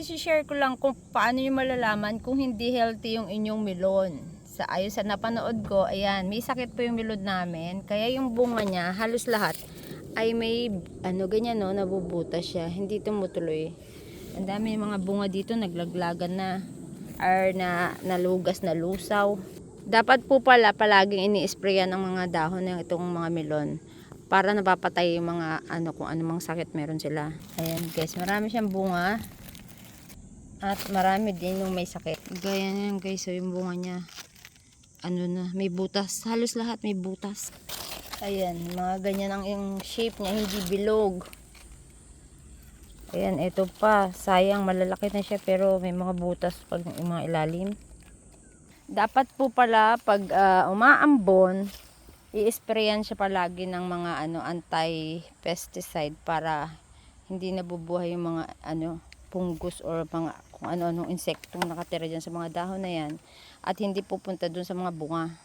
isi-share ko lang kung paano nyo malalaman kung hindi healthy yung inyong melon. Ayon sa napanood ko, ayan, may sakit po yung melon namin. Kaya yung bunga niya, halos lahat, ay may, ganyan no, nabubutas siya. Hindi tumutuloy. Ang dami yung mga bunga dito, naglaglagan na. Or nalugas na lusaw. Dapat po pala, palaging ini-sprayan ng mga dahon ng itong mga melon. Para napapatay yung mga, kung anumang sakit meron sila. Ayan guys, marami siyang bunga. At marami din yung may sakit. Gaya yan guys, so yung bunga niya may butas, halos lahat may butas. Ayan, mga ganyan ang yung shape niya, hindi bilog. Ayan, ito pa, sayang malalaki na siya pero may mga butas pag yung mga ilalim. Dapat po pala pag umaambon, i-sprayan siya palagi ng mga anti-pesticide para hindi nabubuhay yung mga fungus or mga kung ano-anong insektong nakatira dyan sa mga dahon na yan at hindi pupunta dun sa mga bunga.